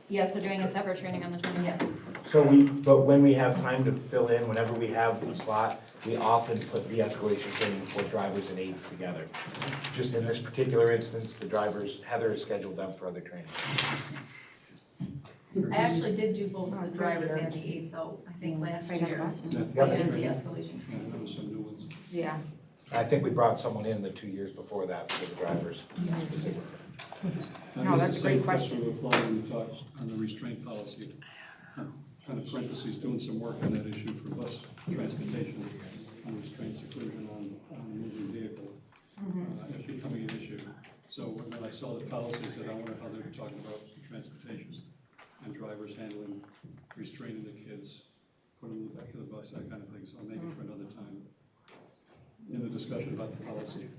[SPEAKER 6] Yes, they're doing a separate training on the 20th.
[SPEAKER 16] Yeah.
[SPEAKER 3] So but when we have time to fill in, whenever we have a slot, we often put de-escalation training for drivers and aides together. Just in this particular instance, Heather has scheduled them for other training.
[SPEAKER 16] I actually did do both the drivers and the aides though, I think last year.
[SPEAKER 15] Yeah.
[SPEAKER 16] And the escalation.
[SPEAKER 15] Yeah, there was some new ones.
[SPEAKER 1] Yeah.
[SPEAKER 3] I think we brought someone in the 2 years before that for the drivers specifically.
[SPEAKER 1] No, that's a great question.
[SPEAKER 15] The same question would apply when you talk on the restraint policy. Kind of parentheses, doing some work on that issue for bus transportation and restraint seclusion on moving vehicle. It's becoming an issue. So when I saw the policy, I said, I wonder how they're talking about transportation and drivers handling, restraining the kids, putting them in the back of the bus, that kind of thing. So maybe for another time in the discussion about the policy.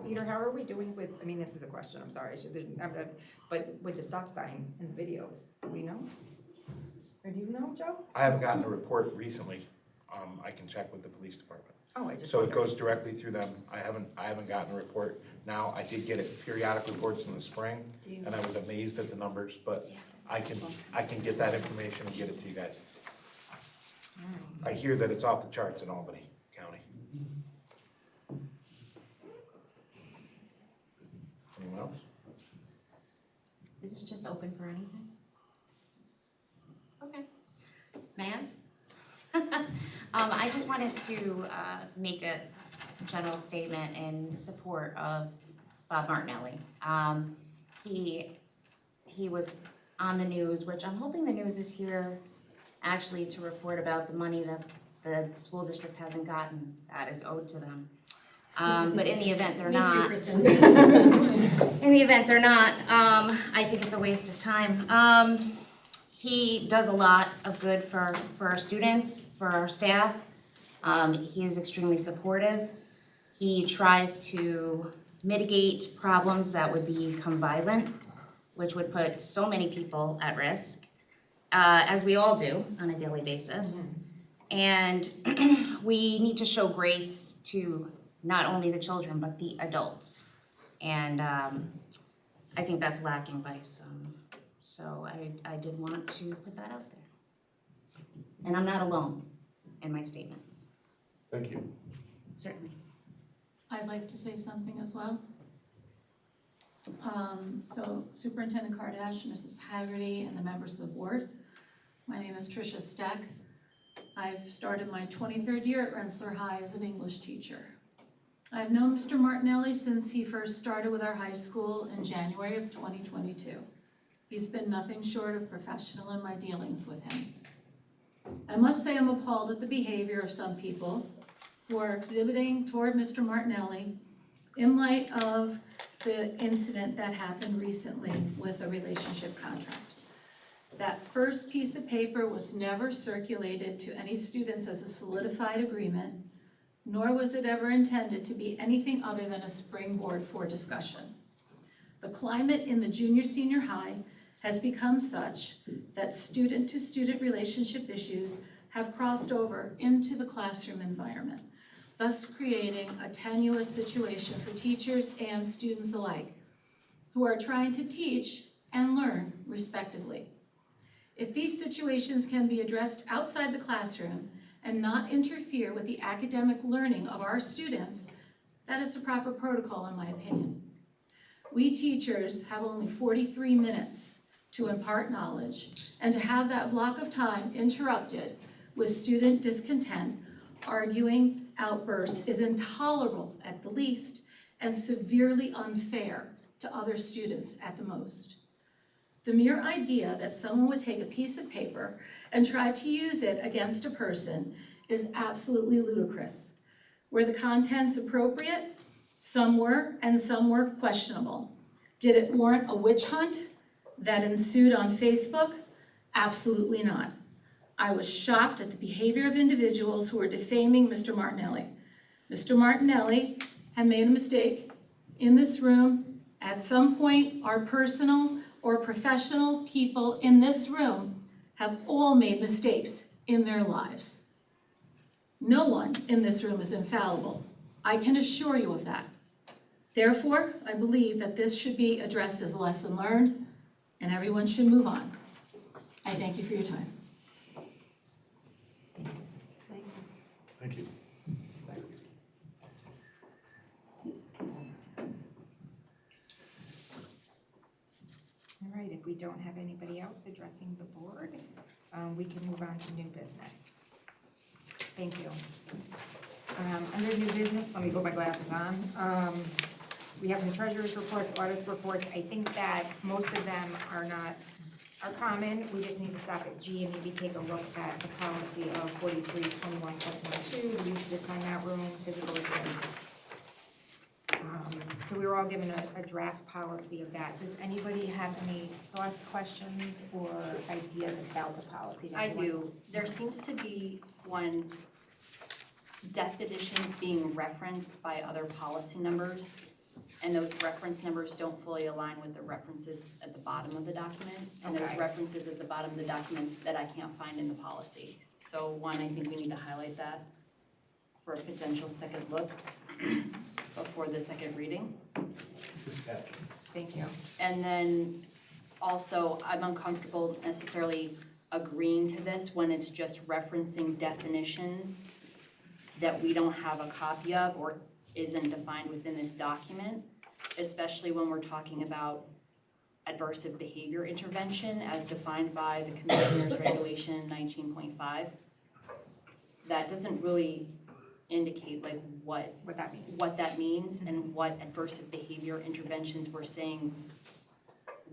[SPEAKER 1] Peter, how are we doing with, I mean, this is a question, I'm sorry, but with the stop sign in the videos, do we know? Or do you know, Joe?
[SPEAKER 3] I haven't gotten a report recently. I can check with the police department.
[SPEAKER 1] Oh, I just.
[SPEAKER 3] So it goes directly through them. I haven't gotten a report now. I did get periodic reports in the spring, and I was amazed at the numbers, but I can get that information and get it to you guys. I hear that it's off the charts in Albany County. Anyone else?
[SPEAKER 17] Is this just open for anything? Okay. Ma'am? I just wanted to make a general statement in support of Bob Martinelli. He was on the news, which I'm hoping the news is here actually to report about the money that the school district hasn't gotten that is owed to them. But in the event they're not.
[SPEAKER 16] Me too, Kristen.
[SPEAKER 17] In the event they're not, I think it's a waste of time. He does a lot of good for our students, for our staff. He is extremely supportive. He tries to mitigate problems that would become violent, which would put so many people at risk, as we all do on a daily basis. And we need to show grace to not only the children, but the adults. And I think that's lacking by some. So I did want to put that out there. And I'm not alone in my statements,
[SPEAKER 5] Thank you.
[SPEAKER 17] certainly.
[SPEAKER 18] I'd like to say something as well. So Superintendent Kardash, Mrs. Haggerty, and the members of the board, my name is Tricia Steck. I've started my 23rd year at Rensselaer High as an English teacher. I've known Mr. Martinelli since he first started with our high school in January of 2022. He's been nothing short of professional in my dealings with him. I must say I'm appalled at the behavior of some people who are exhibiting toward Mr. Martinelli in light of the incident that happened recently with a relationship contract. That first piece of paper was never circulated to any students as a solidified agreement, nor was it ever intended to be anything other than a springboard for discussion. The climate in the junior-senior high has become such that student-to-student relationship issues have crossed over into the classroom environment, thus creating a tenuous situation for teachers and students alike, who are trying to teach and learn respectively. If these situations can be addressed outside the classroom and not interfere with the academic learning of our students, that is the proper protocol in my opinion. We teachers have only 43 minutes to impart knowledge, and to have that block of time interrupted with student discontent, arguing, outbursts is intolerable at the least and severely unfair to other students at the most. The mere idea that someone would take a piece of paper and try to use it against a person is absolutely ludicrous. Were the contents appropriate? Some were, and some were questionable. Did it warrant a witch hunt that ensued on Facebook? Absolutely not. I was shocked at the behavior of individuals who were defaming Mr. Martinelli. Mr. Martinelli had made a mistake in this room. At some point, our personal or professional people in this room have all made mistakes in their lives. No one in this room is infallible. I can assure you of that. Therefore, I believe that this should be addressed as a lesson learned, and everyone should move on. I thank you for your time.
[SPEAKER 5] Thank you.
[SPEAKER 1] All right, if we don't have anybody else addressing the board, we can move on to new business. Thank you. Under new business, let me put my glasses on. We have the treasurer's reports, audit reports. I think that most of them are common. We just need to stop at G and maybe take a look at the policy of 4321.2, the use of the timeout room, physical attendance. So we were all given a draft policy of that. Does anybody have any thoughts, questions, or ideas about the policy?
[SPEAKER 4] I do. There seems to be one definitions being referenced by other policy numbers, and those reference numbers don't fully align with the references at the bottom of the document. And there's
[SPEAKER 1] Okay.
[SPEAKER 4] references at the bottom of the document that I can't find in the policy. So one, I think we need to highlight that for a potential second look before the second reading.
[SPEAKER 1] Thank you.
[SPEAKER 4] And then also, I'm uncomfortable necessarily agreeing to this when it's just referencing definitions that we don't have a copy of or isn't defined within this document, especially when we're talking about adversive behavior intervention as defined by the Commissioner's Regulation 19.5. That doesn't really indicate like what that means and what adversive behavior interventions we're saying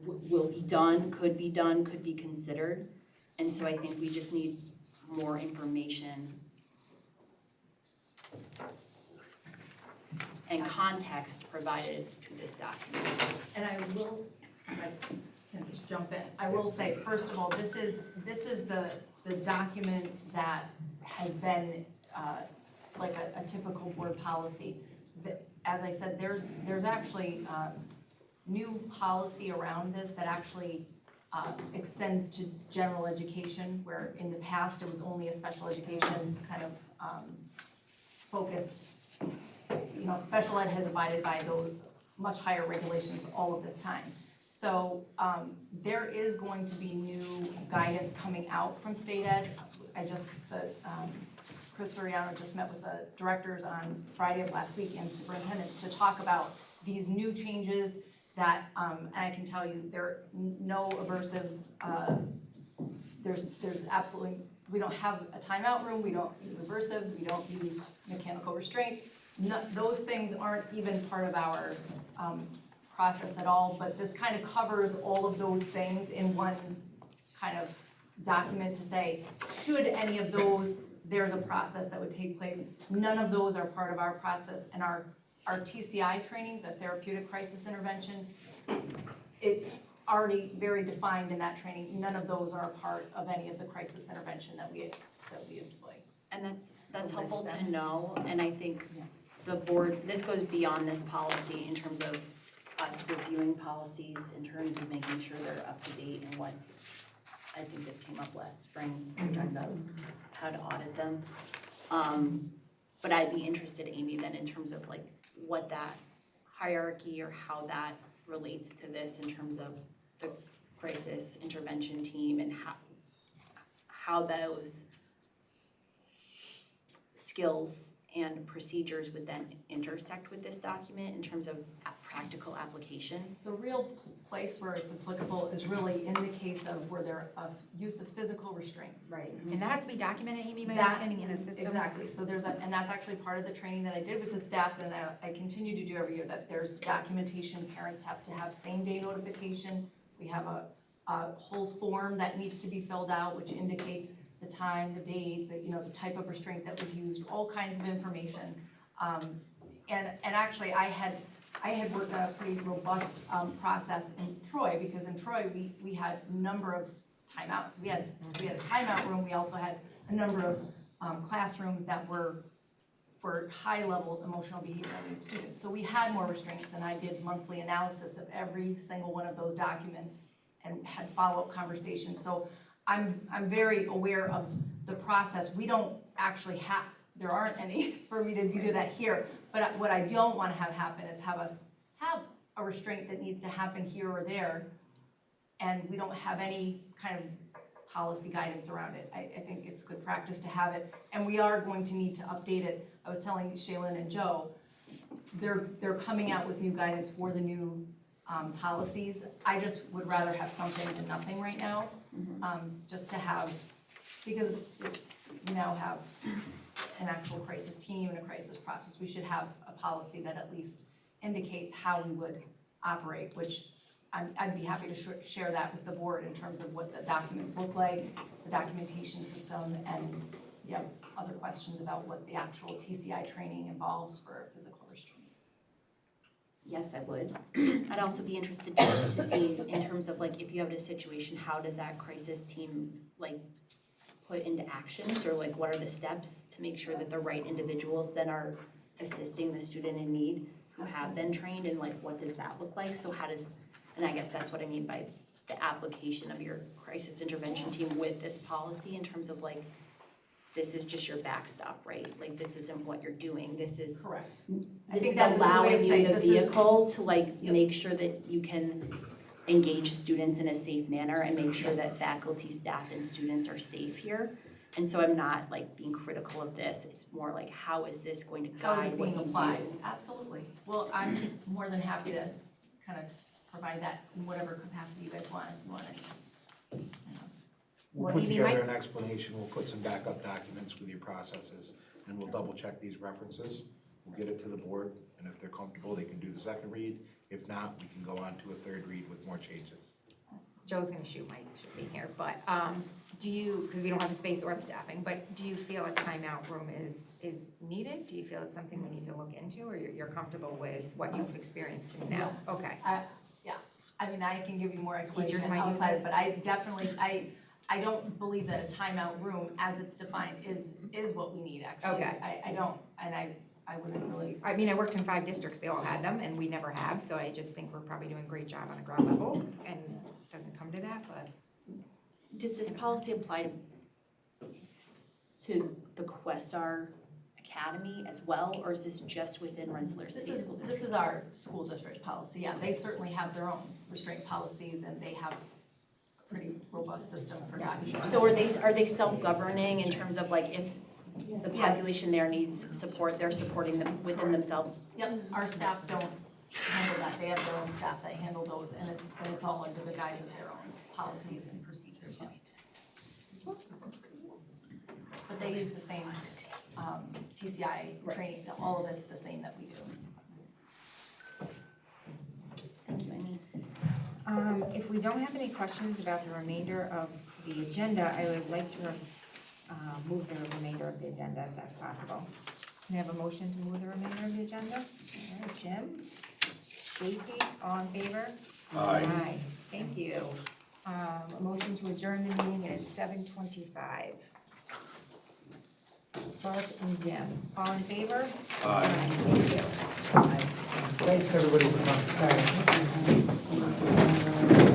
[SPEAKER 4] will be done, could be considered. And so I think we just need more information and context provided to this document.
[SPEAKER 16] And I can just jump in. I will say, first of all, this is the document that has been like a typical board policy. As I said, there's actually new policy around this that actually extends to general education, where in the past it was only a special education kind of focused you know, special ed has abided by those much higher regulations all of this time. So, there is going to be new guidance coming out from state ed. Chris Soriano just met with the directors on Friday of last week and superintendents to talk about these new changes that, and I can tell you, there are no aversive, there's absolutely, we don't have a timeout room, we don't use aversives, we don't use mechanical restraints. Those things aren't even part of our process at all, but this kind of covers all of those things in one kind of document to say, should any of those, there's a process that would take place. None of those are part of our process, and our TCI training, the therapeutic crisis intervention, it's already very defined in that training. None of those are a part of any of the crisis intervention that we employ.
[SPEAKER 4] And that's helpful to know, and I think the board, this goes beyond this policy in terms of us reviewing policies, in terms of making sure they're up to date and what, I think this came up last spring, we were talking about how to audit them. But I'd be interested, Amy, then in terms of like what that hierarchy or how that relates to this in terms of the crisis intervention team and how those skills and procedures would then intersect with this document in terms of practical application.
[SPEAKER 16] The real place where it's applicable is really in the case of where there of use of physical restraint.
[SPEAKER 1] Right, and that has to be documented, Amy, my
[SPEAKER 16] That-
[SPEAKER 1] understanding, in the system?
[SPEAKER 16] Exactly, so and that's actually part of the training that I did with the staff, and I continue to do every year, that there's documentation, parents have to have same-day notification. We have a whole form that needs to be filled out, which indicates the time, the date, the type of restraint that was used, all kinds of information. And actually, I had worked on a pretty robust process in Troy, because in Troy, we had a number of timeout. We had a timeout room, we also had a number of classrooms that were for high-level emotional behavioral needs students. So we had more restraints, and I did monthly analysis of every single one of those documents and had follow-up conversations. So I'm very aware of the process. We don't actually have, there aren't any for me to do that here, but what I don't want to have happen is have us have a restraint that needs to happen here or there, and we don't have any kind of policy guidance around it. I think it's good practice to have it, and we are going to need to update it. I was telling Shaylin and Joe, they're coming out with new guidance for the new policies. I just would rather have something than nothing right now, just to have, because we now have an actual crisis team and a crisis process. We should have a policy that at least indicates how we would operate, which I'd be happy to share that with the board in terms of what the documents look like, the documentation system, and other questions about what the actual TCI training involves for physical restraint.
[SPEAKER 4] Yes, I would. I'd also be interested to see in terms of like, if you have a situation, how does that crisis team like put into actions, or like what are the steps to make sure that the right individuals then are assisting the student in need who have been trained, and like what does that look like? So how does, and I guess that's what I mean by the application of your crisis intervention team with this policy in terms of like, this is just your backstop, right? Like this isn't what you're doing, this is.
[SPEAKER 16] Correct. I
[SPEAKER 4] This
[SPEAKER 16] think
[SPEAKER 4] is
[SPEAKER 16] that's a good way
[SPEAKER 4] allowing
[SPEAKER 16] of
[SPEAKER 4] you
[SPEAKER 16] saying
[SPEAKER 4] the
[SPEAKER 16] this is-
[SPEAKER 4] vehicle to like make sure that you can engage students in a safe manner and make sure that faculty, staff, and students are safe here. And so I'm not like being critical of this, it's more like, how is this going to
[SPEAKER 16] How is
[SPEAKER 4] guide
[SPEAKER 16] it
[SPEAKER 4] what
[SPEAKER 16] being
[SPEAKER 4] you
[SPEAKER 16] applied?
[SPEAKER 4] do?
[SPEAKER 16] Absolutely. Well, I'm more than happy to kind of provide that in whatever capacity you guys want, if you want it.
[SPEAKER 3] We'll
[SPEAKER 1] Well,
[SPEAKER 3] put
[SPEAKER 1] Amy,
[SPEAKER 3] together an explanation, we'll put some backup documents with your processes, and we'll double check these references. We'll get it to the board, and if they're comfortable, they can do the second read. If not, we can go on to a third read with more changes.
[SPEAKER 1] Joe's gonna shoot me here, but, do you, because we don't have the space or the staffing, but do you feel a timeout room is needed? Do you feel it's something we need to look into, or you're comfortable with what you've experienced now? Okay.
[SPEAKER 16] Yeah, I mean, I can give you more explanation
[SPEAKER 1] Teachers might use
[SPEAKER 16] outside,
[SPEAKER 1] it.
[SPEAKER 16] but I definitely, I don't believe that a timeout room, as it's defined, is what we need, actually.
[SPEAKER 1] Okay.
[SPEAKER 16] I don't, and I wouldn't really.
[SPEAKER 1] I mean, I worked in 5 districts, they all had them, and we never have, so I just think we're probably doing a great job on the ground level, and it doesn't come to that, but.
[SPEAKER 4] Does this policy apply to the Questar academy as well, or is this just within Rensselaer City School
[SPEAKER 16] This
[SPEAKER 4] District?
[SPEAKER 16] is our school district policy, yeah, they certainly have their own restraint policies and they have a pretty robust system for documenting.
[SPEAKER 4] So are they self-governing in terms of like if the population there needs support, they're supporting them within themselves?
[SPEAKER 16] Yep, our staff don't handle that, they have their own staff that handle those, and it's all under the guise of their own policies and procedures. But they use the same, TCI training, all of it's the same that we do.
[SPEAKER 4] Thank you, Amy.
[SPEAKER 1] If we don't have any questions about the remainder of the agenda, I would like to move the remainder of the agenda if that's possible. Can I have a motion to move the remainder of the agenda? All right, Jim? Stacy, all in favor?
[SPEAKER 3] Aye.
[SPEAKER 1] Thank you. A motion to adjourn the meeting is 7:25. Clark and Jim, all in favor?
[SPEAKER 3] Aye.
[SPEAKER 1] Thank you.
[SPEAKER 3] Thanks, everybody, for coming.